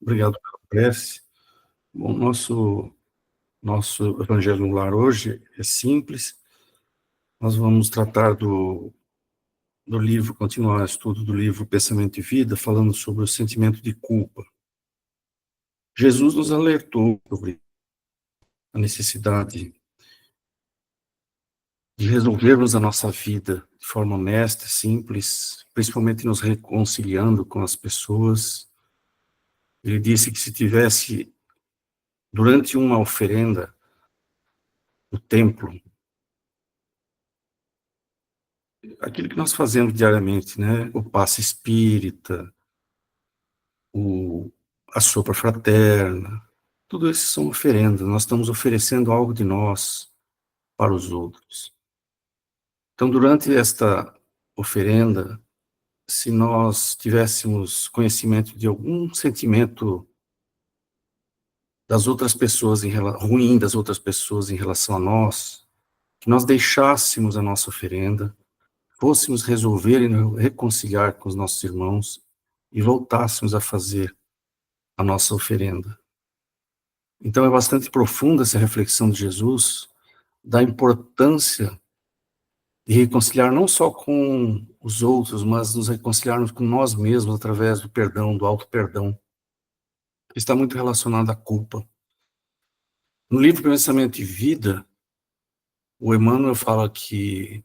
Obrigado pela prece. Bom, nosso Evangelho no Lar hoje é simples. Nós vamos tratar do livro, continuar o estudo do livro Pensamento e Vida, falando sobre o sentimento de culpa. Jesus nos alertou sobre a necessidade de resolvermos a nossa vida de forma honesta, simples, principalmente nos reconciliando com as pessoas. Ele disse que se tivesse, durante uma oferenda no templo, aquilo que nós fazemos diariamente, né? O passe espírita, a sopa fraterna, tudo isso são oferendas. Nós estamos oferecendo algo de nós para os outros. Então, durante esta oferenda, se nós tivéssemos conhecimento de algum sentimento das outras pessoas, ruim das outras pessoas em relação a nós, que nós deixássemos a nossa oferenda, fôssemos resolver e nos reconciliar com os nossos irmãos e voltássemos a fazer a nossa oferenda. Então é bastante profunda essa reflexão de Jesus, da importância de reconciliar não só com os outros, mas nos reconciliarmos com nós mesmos através do perdão, do auto-perdão, que está muito relacionado à culpa. No livro Pensamento e Vida, o Emmanuel fala que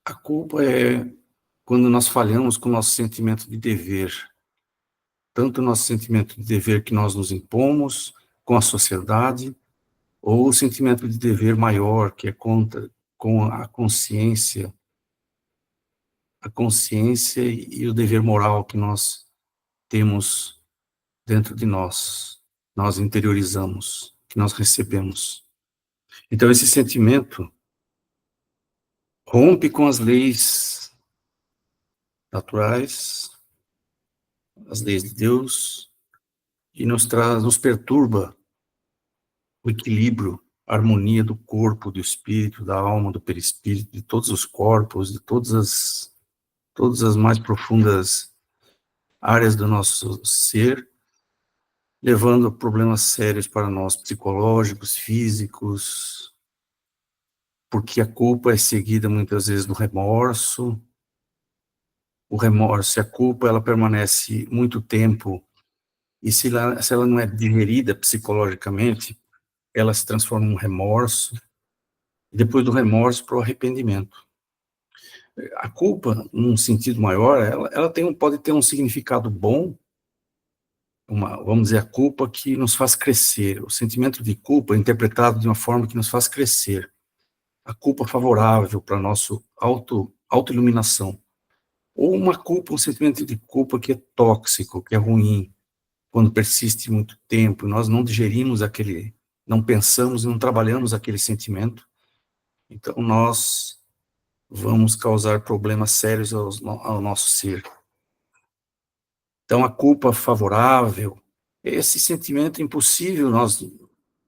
a culpa é quando nós falhamos com o nosso sentimento de dever, tanto o nosso sentimento de dever que nós nos impomos com a sociedade, ou o sentimento de dever maior, que é com a consciência e o dever moral que nós temos dentro de nós interiorizamos, que nós recebemos. Então, esse sentimento rompe com as leis naturais, as leis de Deus, e nos perturba o equilíbrio, a harmonia do corpo, do espírito, da alma, do perispírito, de todos os corpos, de todas as mais profundas áreas do nosso ser, levando a problemas sérios para nós, psicológicos, físicos, porque a culpa é seguida muitas vezes do remorso. O remorso e a culpa, ela permanece muito tempo, e se ela não é digerida psicologicamente, ela se transforma em um remorso, e depois do remorso para o arrependimento. A culpa, num sentido maior, ela pode ter um significado bom, vamos dizer, a culpa que nos faz crescer. O sentimento de culpa é interpretado de uma forma que nos faz crescer. A culpa favorável para a nossa autoiluminação. Ou uma culpa, um sentimento de culpa que é tóxico, que é ruim, quando persiste muito tempo, nós não digerimos não pensamos e não trabalhamos aquele sentimento, então nós vamos causar problemas sérios ao nosso ser. Então, a culpa favorável, esse sentimento impossível, nós,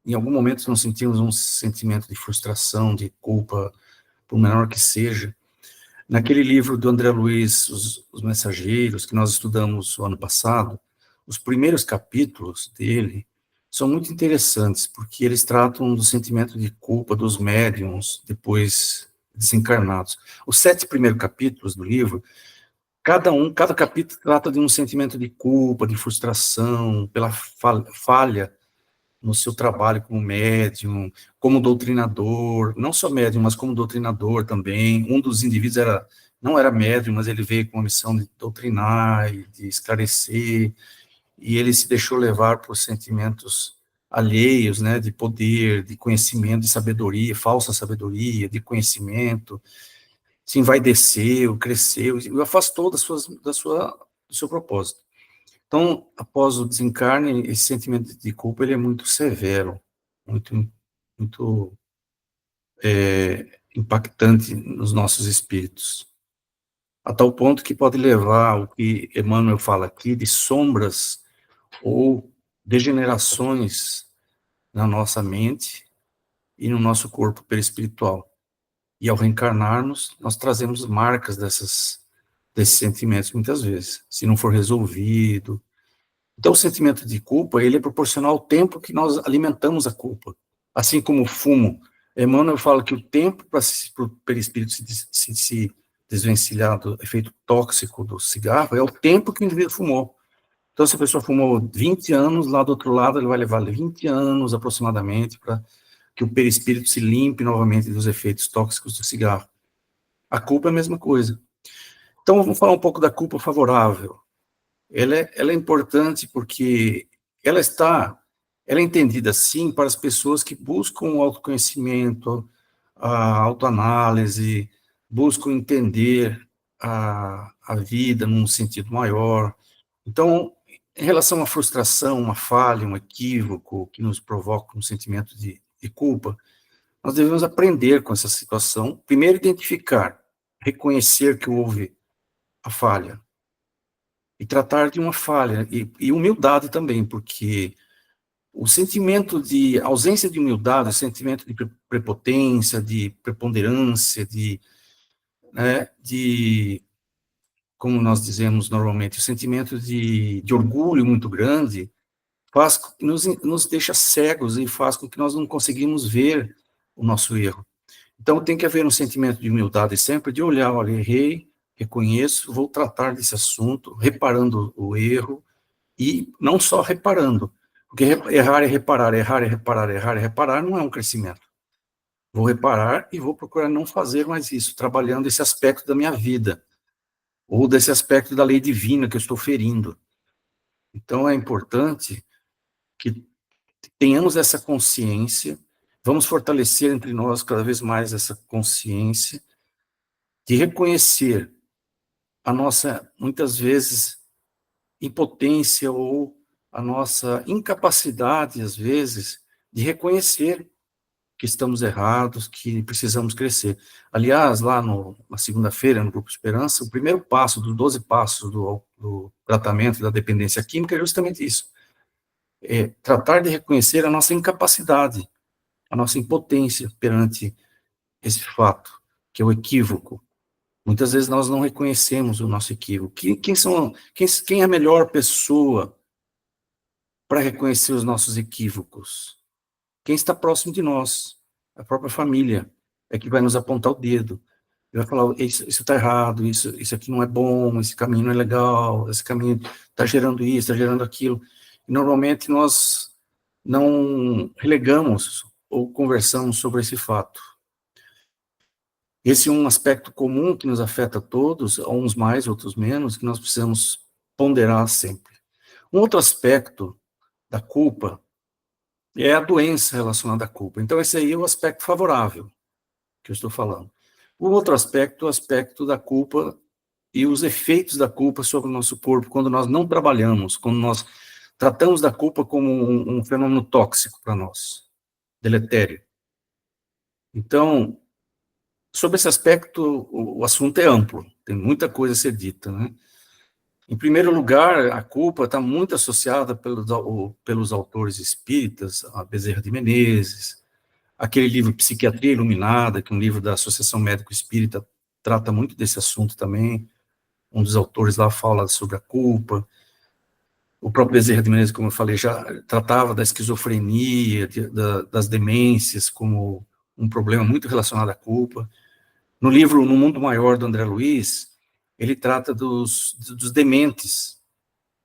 em algum momento, nós sentimos um sentimento de frustração, de culpa, por menor que seja. Naquele livro do André Luiz, Os Mensageiros, que nós estudamos o ano passado, os primeiros capítulos dele são muito interessantes, porque eles tratam do sentimento de culpa dos médiums, depois desencarnados. Os 7 primeiros capítulos do livro, cada capítulo trata de um sentimento de culpa, de frustração, pela falha no seu trabalho como médium, como doutrinador, não só médium, mas como doutrinador também. Um dos indivíduos não era médium, mas ele veio com a missão de doutrinar e de esclarecer, e ele se deixou levar por sentimentos alheios, né, de poder, de conhecimento, de sabedoria, falsa sabedoria, de conhecimento, se envaideceu, cresceu, e afastou do seu propósito. Então, após o desencarne, esse sentimento de culpa ele é muito severo, muito impactante nos nossos espíritos, a tal ponto que pode levar ao que Emmanuel fala aqui de sombras ou degenerações na nossa mente e no nosso corpo perispiritual. E ao reencarnarmos, nós trazemos marcas desses sentimentos muitas vezes, se não for resolvido, Então, o sentimento de culpa, ele é proporcional ao tempo que nós alimentamos a culpa. Assim como o fumo. Emmanuel fala que o tempo para o perispírito se desvencilhar do efeito tóxico do cigarro é o tempo que o indivíduo fumou. Então, se a pessoa fumou 20 anos, lá do outro lado, ele vai levar 20 anos aproximadamente para que o perispírito se limpe novamente dos efeitos tóxicos do cigarro. A culpa é a mesma coisa. Então, vamos falar um pouco da culpa favorável. Ela é importante porque ela é entendida assim para as pessoas que buscam o autoconhecimento, a autoanálise, buscam entender a vida num sentido maior. Então, em relação à frustração, uma falha, um equívoco que nos provoca um sentimento de culpa, nós devemos aprender com essa situação. Primeiro, identificar, reconhecer que houve a falha e tratar de uma falha, e humildade também, porque o sentimento de ausência de humildade, o sentimento de prepotência, de preponderância, de como nós dizemos normalmente, o sentimento de orgulho muito grande, nos deixa cegos e faz com que nós não conseguimos ver o nosso erro. Então, tem que haver um sentimento de humildade sempre, de olhar, olha, errei, reconheço, vou tratar desse assunto, reparando o erro, e não só reparando, porque errar é reparar, errar é reparar, errar é reparar, não é um crescimento. Vou reparar e vou procurar não fazer mais isso, trabalhando esse aspecto da minha vida, ou desse aspecto da lei divina que eu estou ferindo. Então, é importante que tenhamos essa consciência, vamos fortalecer entre nós cada vez mais essa consciência de reconhecer a nossa, muitas vezes, impotência ou a nossa incapacidade, às vezes, de reconhecer que estamos errados, que precisamos crescer. Aliás, lá na segunda-feira, no Grupo Esperança, o primeiro passo dos 12 passos do tratamento da dependência química é justamente isso. É tratar de reconhecer a nossa incapacidade, a nossa impotência perante esse fato, que é o equívoco. Muitas vezes nós não reconhecemos o nosso equívoco. Quem é a melhor pessoa para reconhecer os nossos equívocos? Quem está próximo de nós, a própria família, é que vai nos apontar o dedo. E vai falar, isso está errado, isso aqui não é bom, esse caminho não é legal, esse caminho está gerando isso, está gerando aquilo. E normalmente nós não relegamos ou conversamos sobre esse fato. Esse é um aspecto comum que nos afeta a todos, uns mais, outros menos, que nós precisamos ponderar sempre. Um outro aspecto da culpa é a doença relacionada à culpa. Então, esse aí é o aspecto favorável que eu estou falando. O outro aspecto é o aspecto da culpa e os efeitos da culpa sobre o nosso corpo, quando nós não trabalhamos, quando nós tratamos da culpa como um fenômeno tóxico para nós, deletério. Então, sobre esse aspecto, o assunto é amplo, tem muita coisa a ser dita, né? Em primeiro lugar, a culpa está muito associada pelos autores espíritas, a Bezerra de Menezes, aquele livro Psiquiatria Iluminada, que é um livro da Associação Médico Espírita, trata muito desse assunto também. Um dos autores lá fala sobre a culpa. O próprio Bezerra de Menezes, como eu falei, já tratava da esquizofrenia, das demências, como um problema muito relacionado à culpa. No livro No Mundo Maior, do André Luiz, ele trata dos dementes,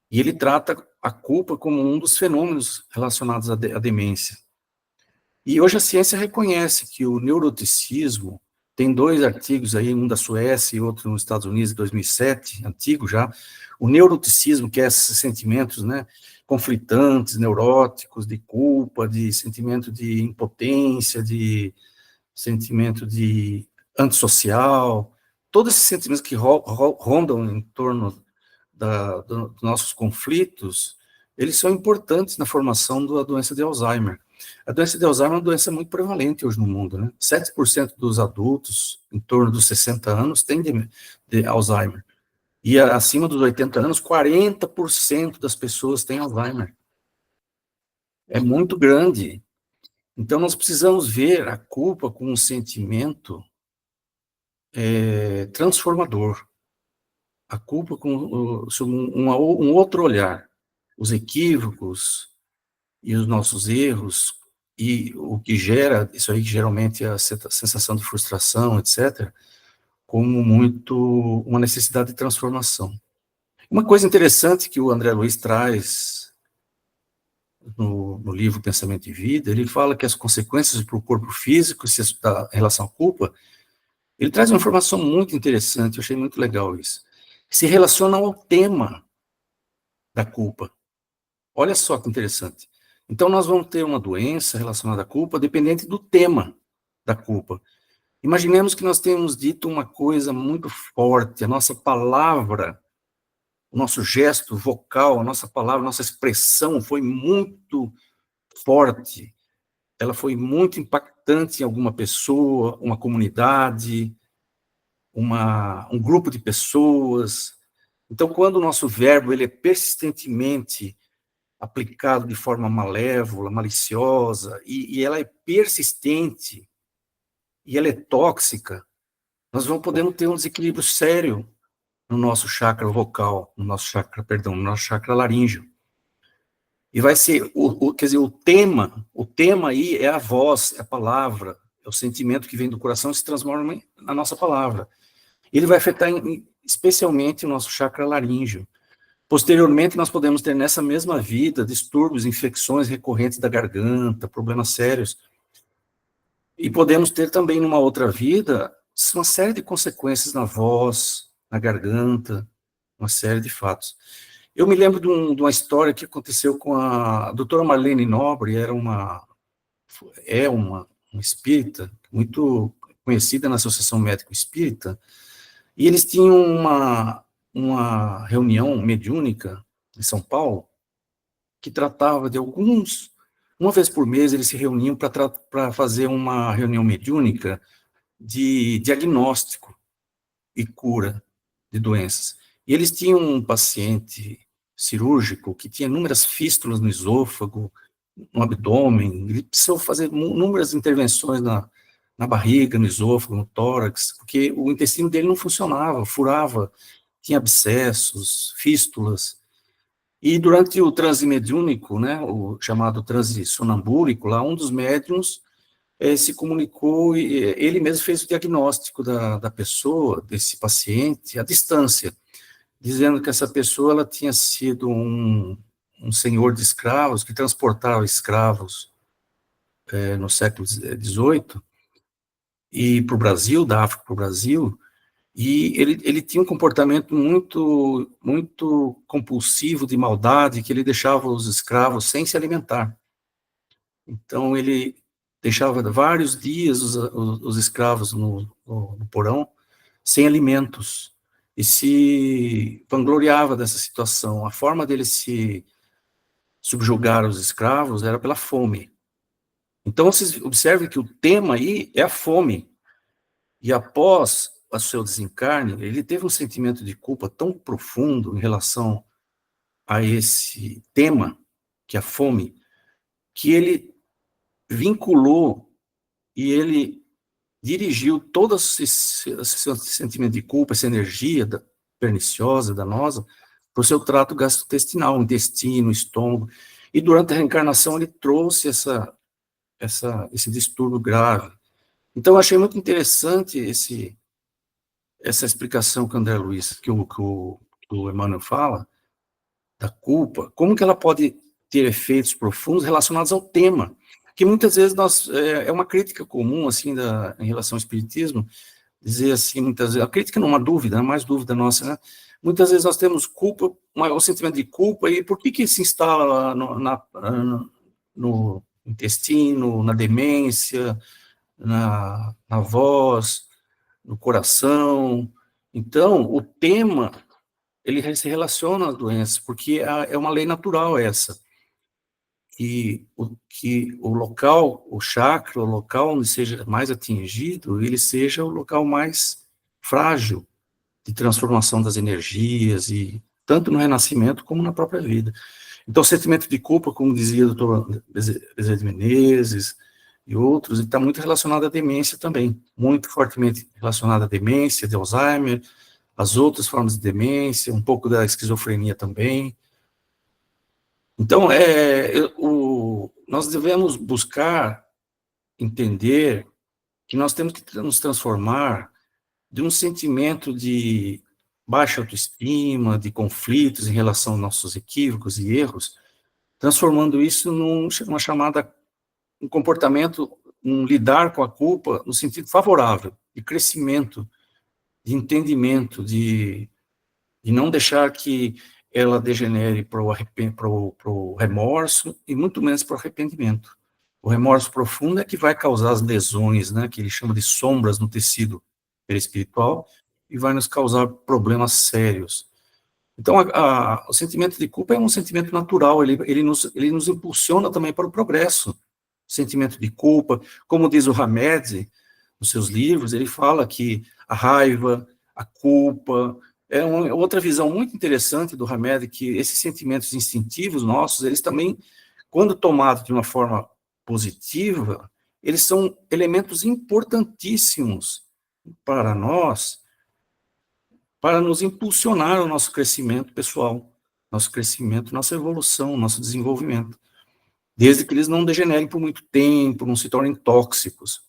e ele trata a culpa como um dos fenômenos relacionados à demência. E hoje a ciência reconhece que o neuroticismo, tem dois artigos aí, um da Suécia e outro nos Estados Unidos, de 2007, antigo já, o neuroticismo, que é esses sentimentos, né, conflitantes, neuróticos, de culpa, de sentimento de impotência, de sentimento de antissocial, todos esses sentimentos que rondam em torno dos nossos conflitos, eles são importantes na formação da doença de Alzheimer. A doença de Alzheimer é uma doença muito prevalente hoje no mundo, né? 7% dos adultos, em torno dos 60 anos, têm de Alzheimer. E acima dos 80 anos, 40% das pessoas têm Alzheimer. É muito grande. Então, nós precisamos ver a culpa como um sentimento transformador. A culpa com um outro olhar. os equívocos e os nossos erros, e o que gera, isso aí geralmente é a sensação de frustração, etc., como muito uma necessidade de transformação. Uma coisa interessante que o André Luiz traz no livro Pensamento e Vida, ele fala que as consequências para o corpo físico, em relação à culpa, ele traz uma informação muito interessante, eu achei muito legal isso, que se relaciona ao tema da culpa. Olha só que interessante. Então, nós vamos ter uma doença relacionada à culpa dependente do tema da culpa. Imaginemos que nós temos dito uma coisa muito forte, a nossa palavra, o nosso gesto vocal, a nossa palavra, a nossa expressão foi muito forte, ela foi muito impactante em alguma pessoa, uma comunidade, um grupo de pessoas. Então, quando o nosso verbo ele é persistentemente aplicado de forma malévola, maliciosa, e ela é persistente, e ela é tóxica, nós vamos podendo ter um desequilíbrio sério no nosso chakra vocal, no nosso chakra laríngeo. E vai ser, quer dizer, o tema aí é a voz, é a palavra, é o sentimento que vem do coração e se transforma na nossa palavra. Ele vai afetar especialmente o nosso chakra laríngeo. Posteriormente, nós podemos ter nessa mesma vida distúrbios, infecções recorrentes da garganta, problemas sérios. E podemos ter também numa outra vida uma série de consequências na voz, na garganta, uma série de fatos. Eu me lembro de uma história que aconteceu com a doutora Marlene Nobre, é uma espírita muito conhecida na Associação Médico Espírita, e eles tinham uma reunião mediúnica em São Paulo, que tratava de uma vez por mês eles se reuniam para fazer uma reunião mediúnica de diagnóstico e cura de doenças. E eles tinham um paciente cirúrgico que tinha inúmeras fístulas no esôfago, no abdômen, ele precisou fazer inúmeras intervenções na barriga, no esôfago, no tórax, porque o intestino dele não funcionava, furava, tinha abscessos, fístulas. E durante o transe mediúnico, né, o chamado transe sonambúlico, lá um dos médiuns se comunicou e ele mesmo fez o diagnóstico da pessoa, desse paciente, à distância, dizendo que essa pessoa ela tinha sido um senhor de escravos que transportava escravos no século XVIII e para o Brasil, da África para o Brasil, e ele tinha um comportamento muito compulsivo de maldade, que ele deixava os escravos sem se alimentar. Então, ele deixava vários dias os escravos no porão, sem alimentos, e se vangloriava dessa situação. A forma dele se subjugar os escravos era pela fome. Então, vocês observem que o tema aí é a fome. E após o seu desencarne, ele teve um sentimento de culpa tão profundo em relação a esse tema, que é a fome, que ele vinculou e ele dirigiu todo esse sentimento de culpa, essa energia perniciosa, danosa, para o seu trato gastrointestinal, intestino, estômago. E durante a reencarnação ele trouxe esse distúrbio grave. Então eu achei muito interessante essa explicação que o André Luiz, que o Emmanuel fala, da culpa, como que ela pode ter efeitos profundos relacionados ao tema, que muitas vezes é uma crítica comum, assim, em relação ao espiritismo, dizer assim, muitas vezes, a crítica não é uma dúvida, é mais dúvida nossa, né? Muitas vezes nós temos culpa, um sentimento de culpa, e por que se instala no intestino, na demência, na voz, no coração? Então, o tema, ele se relaciona às doenças, porque é uma lei natural essa, que o local, o chakra, o local onde seja mais atingido, ele seja o local mais frágil de transformação das energias, e tanto no renascimento como na própria vida. Então, o sentimento de culpa, como dizia o doutor Bezerra de Menezes e outros, está muito relacionado à demência também, muito fortemente relacionado à demência, de Alzheimer, as outras formas de demência, um pouco da esquizofrenia também. Então, nós devemos buscar entender que nós temos que nos transformar de um sentimento de baixa autoestima, de conflitos em relação aos nossos equívocos e erros, transformando isso numa chamada, um comportamento, um lidar com a culpa no sentido favorável, de crescimento, de entendimento, de não deixar que ela degenere para o remorso e muito menos para o arrependimento. O remorso profundo é que vai causar as lesões, né, que ele chama de sombras no tecido perispiritual, e vai nos causar problemas sérios. Então, o sentimento de culpa é um sentimento natural, ele nos impulsiona também para o progresso. O sentimento de culpa, como diz o Hamed, nos seus livros, ele fala que a raiva, a culpa, outra visão muito interessante do Hamed, que esses sentimentos instintivos nossos, eles também, quando tomados de uma forma positiva, eles são elementos importantíssimos para nós, para nos impulsionar o nosso crescimento pessoal, nosso crescimento, nossa evolução, nosso desenvolvimento, desde que eles não degenerem por muito tempo, não se tornem tóxicos.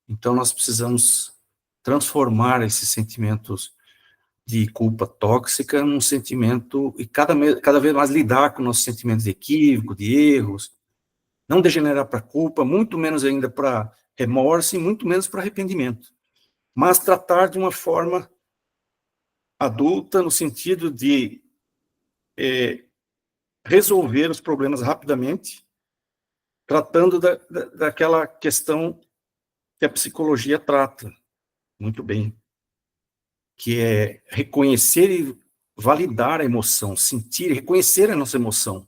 Então, nós precisamos transformar esses sentimentos de culpa tóxica num sentimento, e cada vez mais lidar com nossos sentimentos de equívoco, de erros, não degenerar para culpa, muito menos ainda para remorso e muito menos para arrependimento, mas tratar de uma forma adulta, no sentido de resolver os problemas rapidamente, tratando daquela questão que a psicologia trata muito bem, que é reconhecer e validar a emoção, sentir, reconhecer a nossa emoção.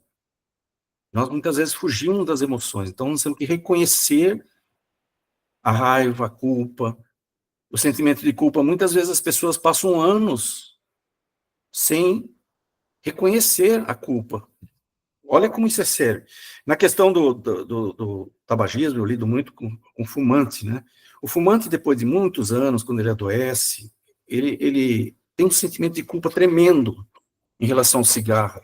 Nós muitas vezes fugimos das emoções, então nós temos que reconhecer a raiva, a culpa, o sentimento de culpa. Muitas vezes as pessoas passam anos sem reconhecer a culpa. Olha como isso é sério. Na questão do tabagismo, eu lido muito com fumante, né? O fumante, depois de muitos anos, quando ele adoece, ele tem um sentimento de culpa tremendo em relação ao cigarro.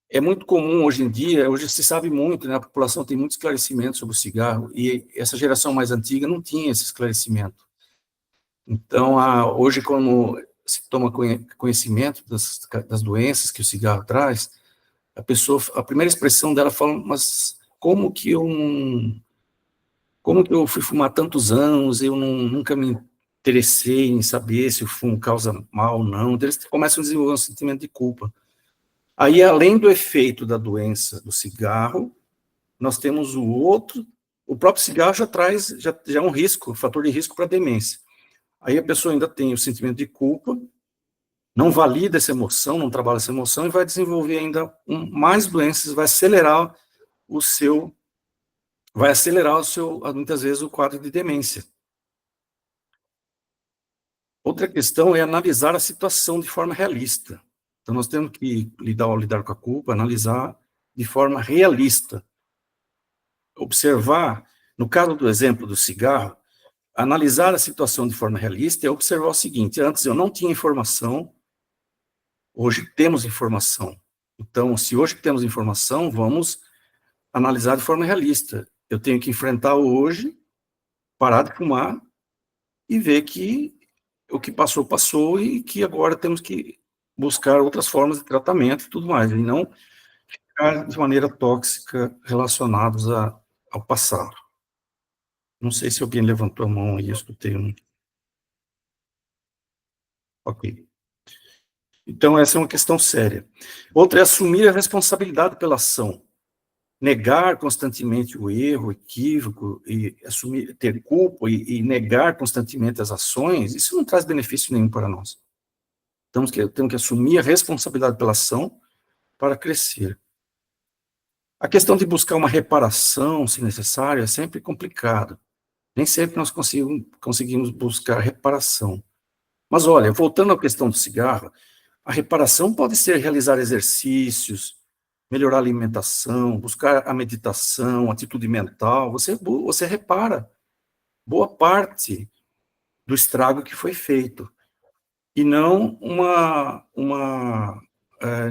É muito comum hoje em dia, hoje se sabe muito, né? A população tem muito esclarecimento sobre o cigarro, e essa geração mais antiga não tinha esse esclarecimento. Então, hoje, quando se toma conhecimento das doenças que o cigarro traz, a primeira expressão dela fala, mas como que eu fui fumar tantos anos, eu nunca me interessei em saber se o fumo causa mal ou não. Então, eles começam a desenvolver um sentimento de culpa. Aí, além do efeito da doença do cigarro, nós temos o próprio cigarro já é um risco, um fator de risco para a demência. Aí a pessoa ainda tem o sentimento de culpa, não valida essa emoção, não trabalha essa emoção, e vai desenvolver ainda mais doenças, muitas vezes, o quadro de demência. Outra questão é analisar a situação de forma realista. Então, nós temos que lidar com a culpa, analisar de forma realista. Observar, no caso do exemplo do cigarro, analisar a situação de forma realista é observar o seguinte: antes eu não tinha informação, hoje temos informação. Então, se hoje temos informação, vamos analisar de forma realista. Eu tenho que enfrentar hoje, parar de fumar e ver que o que passou, passou, e que agora temos que buscar outras formas de tratamento e tudo mais, e não ficar de maneira tóxica relacionados ao passado. Não sei se alguém levantou a mão aí, eu escutei um. Ok. Então, essa é uma questão séria. Outra é assumir a responsabilidade pela ação. Negar constantemente o erro, o equívoco, e ter culpa e negar constantemente as ações, isso não traz benefício nenhum para nós. Temos que assumir a responsabilidade pela ação para crescer. A questão de buscar uma reparação, se necessário, é sempre complicado. Nem sempre nós conseguimos buscar reparação. Mas olha, voltando à questão do cigarro, a reparação pode ser realizar exercícios, melhorar a alimentação, buscar a meditação, atitude mental. Você repara boa parte do estrago que foi feito. E não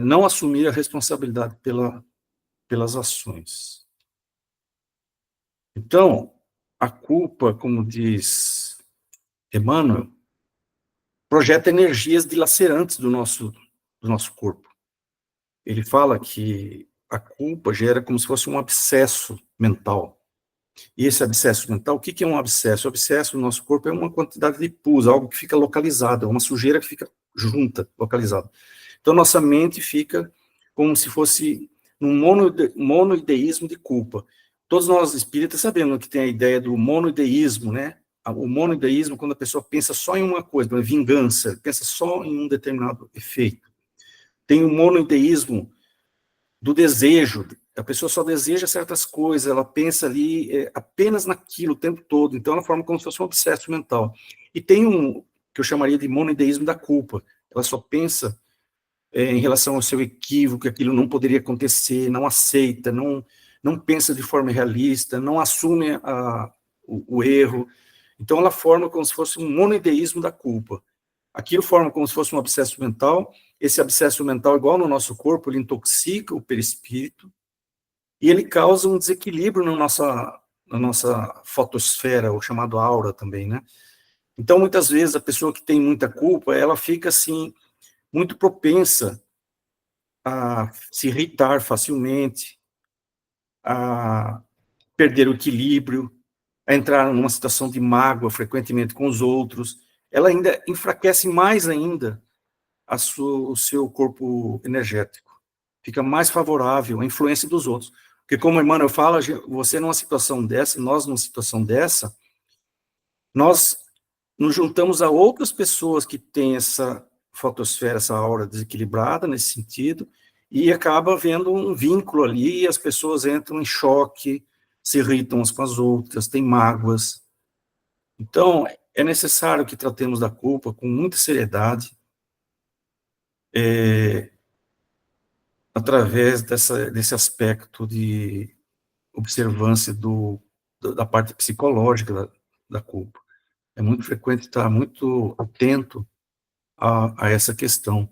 não assumir a responsabilidade pelas ações. Então, a culpa, como diz Emmanuel, projeta energias dilacerantes do nosso corpo. Ele fala que a culpa gera como se fosse um abscesso mental. E esse abscesso mental, o que é um abscesso? O abscesso no nosso corpo é uma quantidade de pus, algo que fica localizado, uma sujeira que fica junta, localizada. Então, nossa mente fica como se fosse um monoideísmo de culpa. Todos nós espíritas sabemos que tem a ideia do monoideísmo, né? O monoideísmo, quando a pessoa pensa só em uma coisa, uma vingança, pensa só em um determinado efeito. Tem o monoideísmo do desejo, a pessoa só deseja certas coisas, ela pensa ali apenas naquilo o tempo todo, então ela forma como se fosse um obsesso mental. E tem um, que eu chamaria de monoideísmo da culpa, ela só pensa em relação ao seu equívoco, que aquilo não poderia acontecer, não aceita, não pensa de forma realista, não assume o erro, então ela forma como se fosse um monoideísmo da culpa. Aquilo forma como se fosse um abscesso mental, esse abscesso mental, igual no nosso corpo, ele intoxica o perispírito, e ele causa um desequilíbrio na nossa fotosfera, ou chamado aura também, né? Então, muitas vezes, a pessoa que tem muita culpa, ela fica, assim, muito propensa a se irritar facilmente, a perder o equilíbrio, a entrar numa situação de mágoa frequentemente com os outros. Ela ainda enfraquece mais ainda o seu corpo energético. Fica mais favorável à influência dos outros. Porque, como a Emmanuel fala, você numa situação dessa, nós numa situação dessa, nós nos juntamos a outras pessoas que têm essa fotosfera, essa aura desequilibrada nesse sentido, e acaba havendo um vínculo ali, e as pessoas entram em choque, se irritam umas com as outras, têm mágoas. Então, é necessário que tratemos da culpa com muita seriedade, através desse aspecto de observância da parte psicológica da culpa. É muito frequente estar muito atento a essa questão.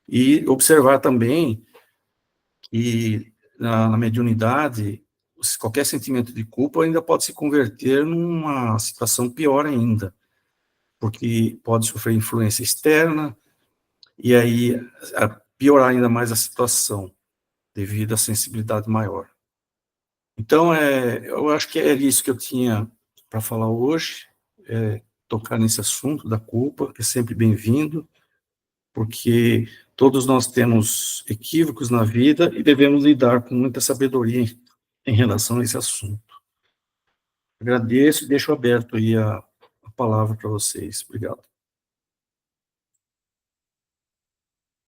E observar também que na mediunidade, qualquer sentimento de culpa ainda pode se converter numa situação pior ainda, porque pode sofrer influência externa, e aí piorar ainda mais a situação, devido à sensibilidade maior. Então, eu acho que é isso que eu tinha para falar hoje, tocar nesse assunto da culpa, que é sempre bem-vindo, porque todos nós temos equívocos na vida e devemos lidar com muita sabedoria em relação a esse assunto. Agradeço e deixo aberto aí a palavra para vocês. Obrigado.